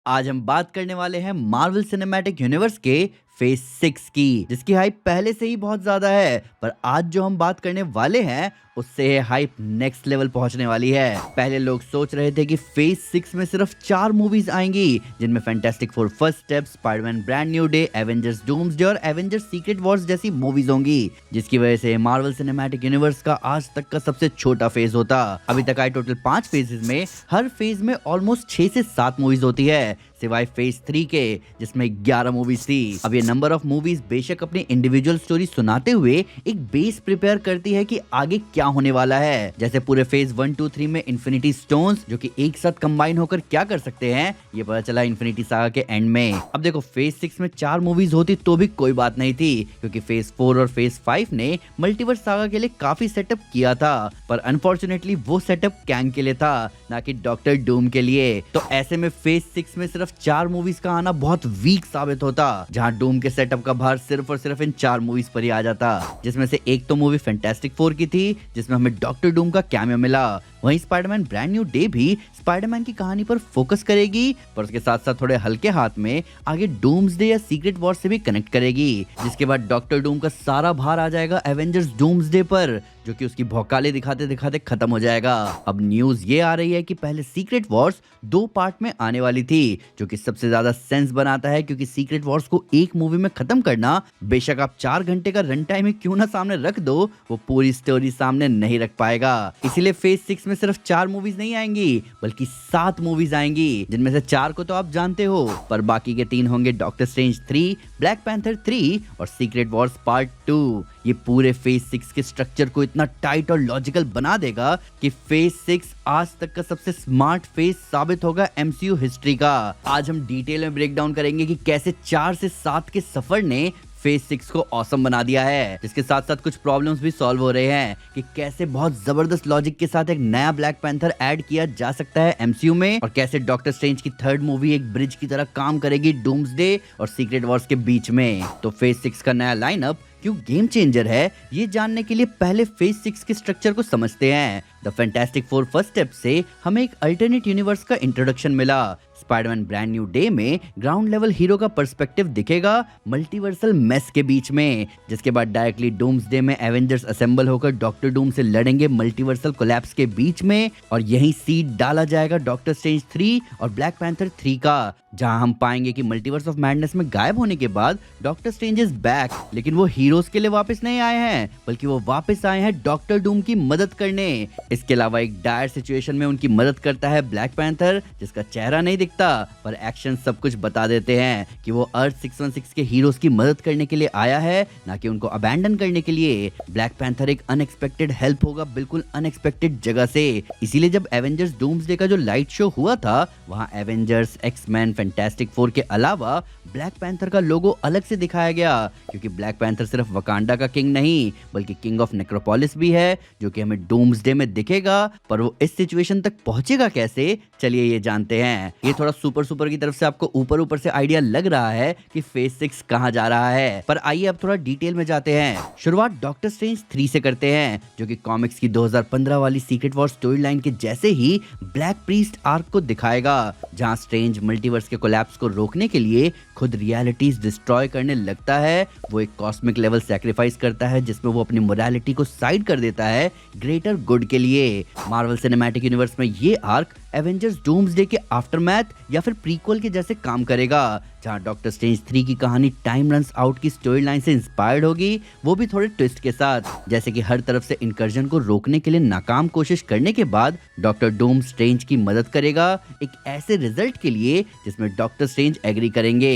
आज हम बात करने वाले हैं मार्वल सिनेमैटिक यूनिवर्स के फेज 6 की, जिसकी हाइप पहले से ही बहुत ज्यादा है। पर आज जो हम बात करने वाले हैं उससे हाइप नेक्स्ट लेवल पहुंचने वाली है। पहले लोग सोच रहे थे कि फेज 6 में सिर्फ 4 मूवीज आएंगी, जिनमें fantastic four first step, Spiderman brand new day, Avengers doomsday और एवेंजर्स सीक्रेट वॉर्स जैसी मूवीज होंगी, जिसकी वजह से मार्वल सिनेमैटिक यूनिवर्स का आज तक का सबसे छोटा फेज होता। अभी तक आए टोटल 5 फेजेस में हर फेज में ऑलमोस्ट 6 से 7 मूवीज होती है, सिवाय फेज 3 के जिसमें 11 मूवीज थी। अब ये नंबर ऑफ मूवीज बेशक अपनी इंडिविजुअल स्टोरी सुनाते हुए एक बेस प्रिपेयर करती है कि आगे क्या होने वाला है। जैसे पूरे फेज 1, 2, 3 में इन्फिनिटी स्टोन्स जो कि एक साथ कंबाइन होकर क्या कर सकते हैं, ये पता चला इन्फिनिटी सागा के एंड में। अब देखो फेज 6 में 4 मूवीज होती तो भी कोई बात नहीं थी, क्योंकि फेज 4 और फेज 5 ने मल्टीवर्स सागा के लिए काफी सेटअप किया था। पर अनफॉर्चुनेटली वो सेटअप कैंग के लिए था, ना कि डॉक्टर डूम के लिए। तो ऐसे में फेज 6 में सिर्फ 4 मूवीज का आना बहुत वीक साबित होता, जहां डूम के सेटअप का भार सिर्फ और सिर्फ इन 4 मूवीज पर ही आ जाता। जिसमें से एक तो मूवी फैंटास्टिक फोर की थी, जिसमें हमें डॉक्टर डूम का कैमियो मिला। वहीं स्पाइडरमैन ब्रांड न्यू डे भी स्पाइडरमैन की कहानी पर फोकस करेगी, पर उसके साथ साथ थोड़े हल्के हाथ में आगे डूम्सडे या सीक्रेट वॉर से भी कनेक्ट करेगी। जिसके बाद डॉक्टर डूम का सारा भार आ जाएगा एवेंजर्स डूम्सडे पर, जो कि उसकी भौकाले दिखाते दिखाते खत्म हो जाएगा। अब न्यूज ये आ रही है कि पहले सीक्रेट वॉर्स 2 पार्ट में आने वाली थी, जो कि सबसे ज्यादा सेंस बनाता है, क्योंकि सीक्रेट वॉर्स को एक मूवी में खत्म करना, बेशक आप 4 घंटे का रन टाइम ही क्यों ना सामने रख दो, वो पूरी स्टोरी सामने नहीं रख पाएगा। इसीलिए फेज 6 में सिर्फ 4 मूवीज नहीं आएंगी, बल्कि 7 मूवीज आएंगी, जिनमें से 4 को तो आप जानते हो, पर बाकी के 3 होंगे डॉक्टर स्ट्रेंज 3, ब्लैक पैंथर 3 और सीक्रेट वॉर्स पार्ट 2। ये पूरे फेज 6 के स्ट्रक्चर को इतना टाइट और लॉजिकल बना देगा कि फेज 6 आज तक का सबसे स्मार्ट फेज साबित होगा एमसीयू हिस्ट्री का। आज हम डिटेल में ब्रेक डाउन करेंगे कि कैसे 4 से 7 के सफर ने फेज 6 को ऑसम बना दिया है, जिसके साथ साथ कुछ प्रॉब्लम्स भी सॉल्व हो रहे हैं कि कैसे बहुत जबरदस्त लॉजिक के साथ एक नया ब्लैक पैंथर ऐड किया जा सकता है एमसीयू में, और कैसे डॉक्टर स्ट्रेंज की थर्ड मूवी एक ब्रिज की तरह काम करेगी डूम्सडे और सीक्रेट वॉर्स के बीच में। तो फेज 6 का नया लाइनअप क्यों गेम चेंजर है, ये जानने के लिए पहले फेज 6 के स्ट्रक्चर को समझते हैं। The fantastic four first step से हमें एक अल्टरनेट यूनिवर्स का इंट्रोडक्शन मिला। स्पाइडरमैन ब्रांड न्यू डे में ग्राउंड लेवल हीरो का पर्सपेक्टिव दिखेगा मल्टीवर्सल मेस के बीच में, जिसके बाद डायरेक्टली डूम्सडे में एवेंजर्स असेंबल होकर डॉक्टर डूम से लड़ेंगे मल्टीवर्सल कोलैप्स के बीच में, और यही सीड डाला जाएगा डॉक्टर स्ट्रेंज 3 और ब्लैक पैंथर 3 का, जहां हम पाएंगे कि मल्टीवर्स ऑफ मैडनेस में गायब होने के बाद डॉक्टर स्ट्रेंज इज बैक, लेकिन वो हीरोज के लिए वापस नहीं आए हैं, बल्कि वो वापस आए हैं डॉक्टर डूम की मदद करने। इसके अलावा एक डायर सिचुएशन में उनकी मदद करता है ब्लैक पैंथर, जिसका चेहरा नहीं दिखता, पर एक्शन सब कुछ बता देते हैं कि वो अर्थ 616 के हीरोज की मदद करने के लिए आया है, ना कि उनको अबैंडन करने के लिए। ब्लैक पैंथर एक अनएक्सपेक्टेड हेल्प होगा बिल्कुल अनएक्सपेक्टेड जगह से, इसीलिए जब एवेंजर्स डूम्सडे का जो लाइट शो हुआ था, वहां एवेंजर्स, एक्समैन, फैंटास्टिक फोर के अलावा ब्लैक पैंथर का लोगो अलग से दिखाया गया, क्योंकि ब्लैक पैंथर सिर्फ वकांडा का किंग नहीं, बल्कि किंग ऑफ नेक्रोपोलिस भी है, जो कि हमें डूम्सडे में दिखेगा। पर वो इस सिचुएशन तक पहुंचेगा कैसे, चलिए ये जानते हैं। ये थोड़ा सुपर की तरफ से आपको ऊपर से आइडिया लग रहा है कि फेज 6 कहां जा रहा है, पर आइए अब थोड़ा डिटेल में जाते हैं। शुरुआत डॉक्टर स्ट्रेंज 3 से करते हैं, जो कि कॉमिक्स की 2015 वाली सीक्रेट वॉर स्टोरी लाइन के जैसे ही ब्लैक प्रीस्ट आर्क को दिखाएगा, जहां स्ट्रेंज मल्टीवर्स के कोलैप्स को रोकने के लिए खुद रियलिटीज डिस्ट्रॉय करने लगता है। वो एक कॉस्मिक लेवल सैक्रिफाइस करता है, जिसमें वो अपनी मोरालिटी को साइड कर देता है ग्रेटर गुड के लिए। मार्वल सिनेमैटिक यूनिवर्स में ये आर्क एवेंजर्स डूम्सडे के आफ्टरमैथ या फिर प्रीक्वल के जैसे काम करेगा, जहां डॉक्टर स्ट्रेंज 3 की कहानी टाइम रन्स आउट की स्टोरी लाइन से इंस्पायर्ड होगी, वो भी थोड़े ट्विस्ट के साथ। जैसे कि हर तरफ से इनकर्जन को रोकने के लिए नाकाम कोशिश करने के बाद डॉक्टर डूम स्ट्रेंज की मदद करेगा एक ऐसे रिजल्ट के लिए जिसमें डॉक्टर स्ट्रेंज एग्री करेंगे।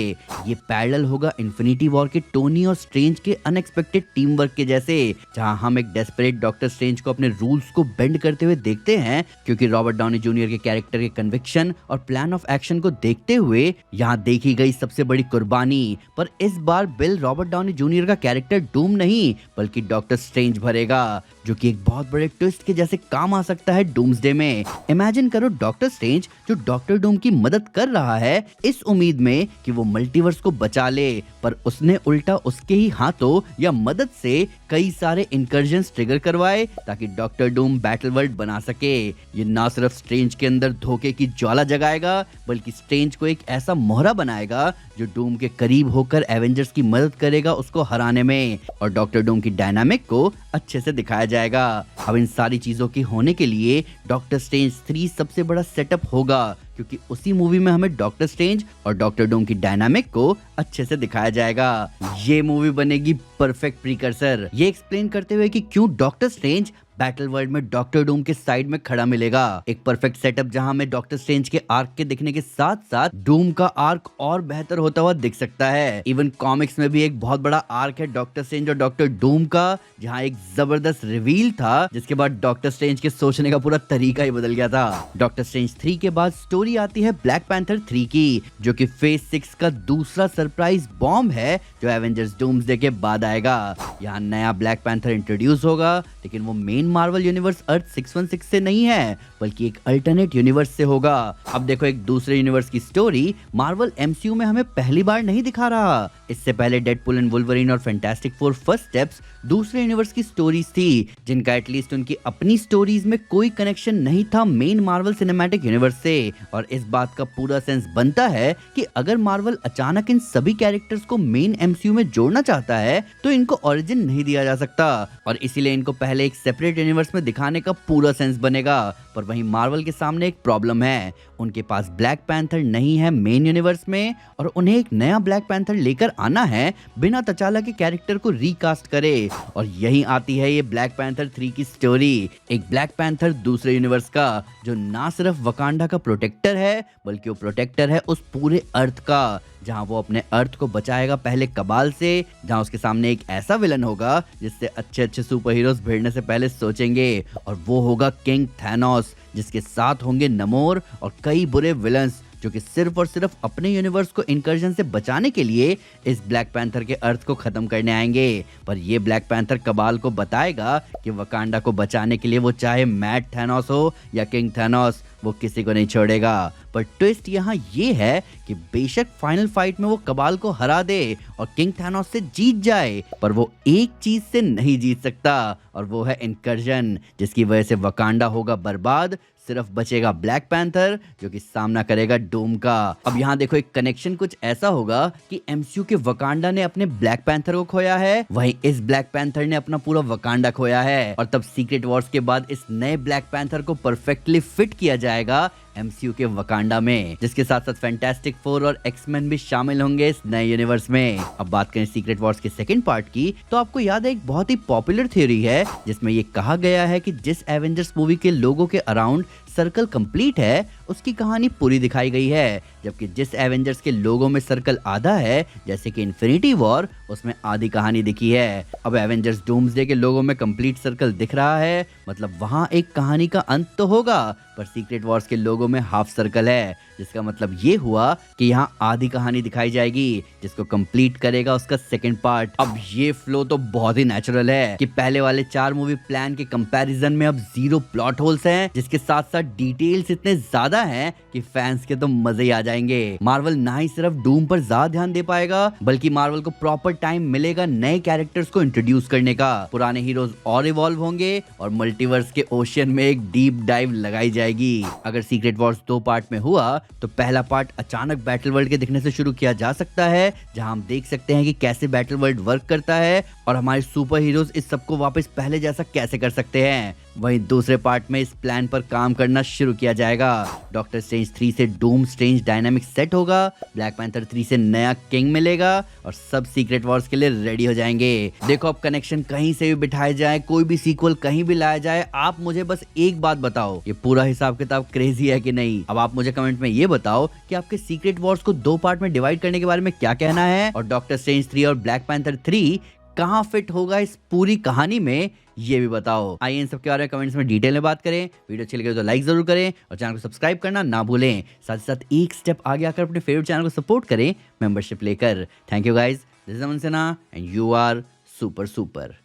ये पैरेलल होगा इन्फिनिटी वॉर के टोनी और स्ट्रेंज के अनएक्सपेक्टेड टीम वर्क के जैसे, जहां हम एक डेस्परेट डॉक्टर स्ट्रेंज को अपने रूल्स को बेंड करते हुए देखते हैं, क्योंकि रॉबर्ट डाउनी जूनियर के कैरेक्टर के कन्विक्शन और प्लान ऑफ एक्शन को देखते हुए यहाँ देखी गई सबसे बड़ी कुर्बानी। पर इस बार बिल रॉबर्ट डाउनी जूनियर का कैरेक्टर डूम नहीं, बल्कि डॉक्टर स्ट्रेंज भरेगा, जो कि एक बहुत बड़े ट्विस्ट के जैसे काम आ सकता है डूम्सडे में। इमेजिन करो डॉक्टर स्ट्रेंज जो डॉक्टर डूम की मदद कर रहा है इस उम्मीद में कि वो मल्टीवर्स को बचा ले, पर उसने उल्टा उसके ही हाथों या मदद से कई सारे इंकर्जन्स ट्रिगर करवाए ताकि डॉक्टर डूम बैटल वर्ल्ड बना सके। ये ना सिर्फ स्ट्रेंज के अंदर धोखे की ज्वाला जगाएगा बल्कि स्ट्रेंज को एक ऐसा मोहरा बनाएगा जो डूम के करीब होकर एवेंजर्स की मदद करेगा उसको हराने में, और डॉक्टर डूम की डायनामिक को अच्छे से दिखाया जाएगा। अब इन सारी चीजों के होने के लिए डॉक्टर स्ट्रेंज 3 सबसे बड़ा सेटअप होगा, क्योंकि उसी मूवी में हमें डॉक्टर स्ट्रेंज और डॉक्टर डूम की डायनामिक को अच्छे से दिखाया जाएगा। ये मूवी बनेगी परफेक्ट प्रीकर्सर, ये एक्सप्लेन करते हुए कि क्यों डॉक्टर स्ट्रेंज बैटल वर्ल्ड में डॉक्टर डूम के साइड में खड़ा मिलेगा। एक परफेक्ट सेटअप जहां हमें डॉक्टर स्ट्रेंज के आर्क के दिखने के साथ साथ डूम का आर्क और बेहतर होता हुआ दिख सकता है। इवन कॉमिक्स में भी एक बहुत बड़ा आर्क है डॉक्टर स्ट्रेंज और डॉक्टर डूम का, जहां एक जबरदस्त रिवील था जिसके बाद डॉक्टर स्ट्रेंज के सोचने का पूरा तरीका ही बदल गया था। डॉक्टर स्ट्रेंज 3 के बाद स्टोरी आती है ब्लैक पैंथर 3 की, जो कि फेज 6 का दूसरा सरप्राइज बॉम्ब है जो एवेंजर्स डूम्सडे के बाद आएगा। यहाँ नया ब्लैक पैंथर इंट्रोड्यूस होगा, लेकिन वो मेन मार्वल यूनिवर्स अर्थ 616 से नहीं है बल्कि एक अल्टरनेट यूनिवर्स से होगा। अब देखो, एक दूसरे यूनिवर्स की स्टोरी मार्वल एमसीयू में हमें पहली बार नहीं दिखा रहा। इससे पहले डेडपूल एंड वुल्वरीन और फैंटास्टिक फोर फर्स्ट स्टेप्स दूसरे यूनिवर्स की स्टोरीज थी, जिनका एटलीस्ट उनकी अपनी स्टोरीज में कोई कनेक्शन नहीं था मेन मार्वल सिनेमैटिक यूनिवर्स से। और इस बात का पूरा सेंस बनता है कि अगर मार्वल अचानक इन सभी कैरेक्टर्स को मेन एमसीयू में जोड़ना चाहता है तो इनको ओरिजिन नहीं दिया जा सकता, और इसीलिए इनको पहले एक सेपरेट यूनिवर्स में दिखाने का पूरा सेंस बनेगा। पर वहीं मार्वल के सामने एक प्रॉब्लम है, उनके पास ब्लैक पैंथर नहीं है मेन यूनिवर्स में, और उन्हें एक नया ब्लैक पैंथर लेकर आना है बिना तचाला के कैरेक्टर को रिकास्ट करे। और यही आती है ये ब्लैक पैंथर 3 की स्टोरी, एक ब्लैक पैंथर दूसरे यूनिवर्स का जो ना सिर्फ वकांडा का प्रोटेक्टर है बल्कि वो प्रोटेक्टर है उस पूरे अर्थ का, जहां वो अपने अर्थ को बचाएगा पहले कबाल से, जहां उसके सामने एक ऐसा विलन होगा जिससे अच्छे अच्छे सुपर हीरोज भिड़ने से पहले सोचेंगे, और वो होगा किंग थैनोस, जिसके साथ होंगे नमोर और कई बुरे विलन्स जो कि सिर्फ और सिर्फ अपने यूनिवर्स को इंकर्जन से बचाने के लिए इस ब्लैक पैंथर के अर्थ को खत्म करने आएंगे। पर ये ब्लैक पैंथर कबाल को बताएगा कि वकांडा को बचाने के लिए वो चाहे मैड थैनोस हो या किंग थैनोस, वो किसी को नहीं छोड़ेगा। पर ट्विस्ट यहाँ ये है कि बेशक फाइनल फाइट में वो कबाल को हरा दे और किंग थैनोस से जीत जाए, पर वो एक चीज से नहीं जीत सकता, और वो है इंकर्जन, जिसकी वजह से वकांडा होगा बर्बाद, सिर्फ बचेगा ब्लैक पैंथर जो कि सामना करेगा डूम का। अब यहाँ देखो, एक कनेक्शन कुछ ऐसा होगा कि एमसीयू के वकांडा ने अपने ब्लैक पैंथर को खोया है, वहीं इस ब्लैक पैंथर ने अपना पूरा वकांडा खोया है, और तब सीक्रेट वॉर्स के बाद इस नए ब्लैक पैंथर को परफेक्टली फिट किया जाएगा एमसीयू के वकांडा में, जिसके साथ साथ फैंटास्टिक फोर और एक्समैन भी शामिल होंगे इस नए यूनिवर्स में। अब बात करें सीक्रेट वॉर्स के सेकंड पार्ट की, तो आपको याद है एक बहुत ही पॉपुलर थ्योरी है जिसमें ये कहा गया है कि जिस एवेंजर्स मूवी के लोगो के अराउंड सर्कल कंप्लीट है उसकी कहानी पूरी दिखाई गई है, जबकि जिस एवेंजर्स के लोगो में सर्कल आधा है जैसे कि इन्फिनिटी वॉर, उसमें आधी कहानी दिखी है। अब एवेंजर्स डूम्सडे के लोगो में कंप्लीट सर्कल दिख रहा है, मतलब वहां एक कहानी का अंत तो होगा, पर सीक्रेट वॉर्स के लोगो में हाफ सर्कल है, जिसका मतलब ये हुआ कि यहाँ आधी कहानी दिखाई जाएगी जिसको कंप्लीट करेगा उसका सेकंड पार्ट। अब ये फ्लो तो बहुत ही नेचुरल है कि पहले वाले 4 मूवी प्लान के कंपैरिजन में अब 0 प्लॉट होल्स हैं, जिसके साथ साथ डिटेल्स इतने ज्यादा हैं कि फैंस के तो मजे ही आ जाएंगे। मार्वल ना ही सिर्फ डूम पर ज्यादा ध्यान दे पाएगा बल्कि मार्वल को प्रॉपर टाइम मिलेगा नए कैरेक्टर्स को इंट्रोड्यूस करने का, पुराने हीरोज और इवॉल्व होंगे और मल्टीवर्स के ओशियन में एक डीप डाइव लगाई जाएगी। अगर सीक्रेट वॉर्स 2 पार्ट में हुआ तो पहला पार्ट अचानक बैटल वर्ल्ड के दिखने से शुरू किया जा सकता है, जहां हम देख सकते हैं कि कैसे बैटल वर्ल्ड वर्क करता है और हमारे सुपर हीरोज इस सबको वापस पहले जैसा कैसे कर सकते हैं। वहीं दूसरे पार्ट में इस प्लान पर काम करना शुरू किया जाएगा। डॉक्टर स्ट्रेंज 3 से डूम स्ट्रेंज डायनामिक सेट होगा, ब्लैक पैंथर 3 से नया किंग मिलेगा और सब सीक्रेट वॉर्स के लिए रेडी हो जाएंगे। देखो, अब कनेक्शन कहीं से भी बिठाए जाए, कोई भी सीक्वल कहीं भी लाया जाए, आप मुझे बस एक बात बताओ, ये पूरा हिसाब किताब क्रेजी है कि नहीं? अब आप मुझे कमेंट में ये बताओ कि आपके सीक्रेट वॉर्स को 2 पार्ट में डिवाइड करने के बारे में क्या कहना है, और डॉक्टर स्ट्रेंज 3 और ब्लैक पैंथर 3 कहां फिट होगा इस पूरी कहानी में, ये भी बताओ। आइए इन सब के बारे में कमेंट्स में डिटेल में बात करें। वीडियो अच्छी लगे तो लाइक जरूर करें और चैनल को सब्सक्राइब करना ना भूलें। साथ ही साथ एक स्टेप आगे आकर अपने फेवरेट चैनल को सपोर्ट करें मेंबरशिप लेकर। Thank you guys, this is Aman Sinha and you are super super.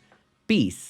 Piece.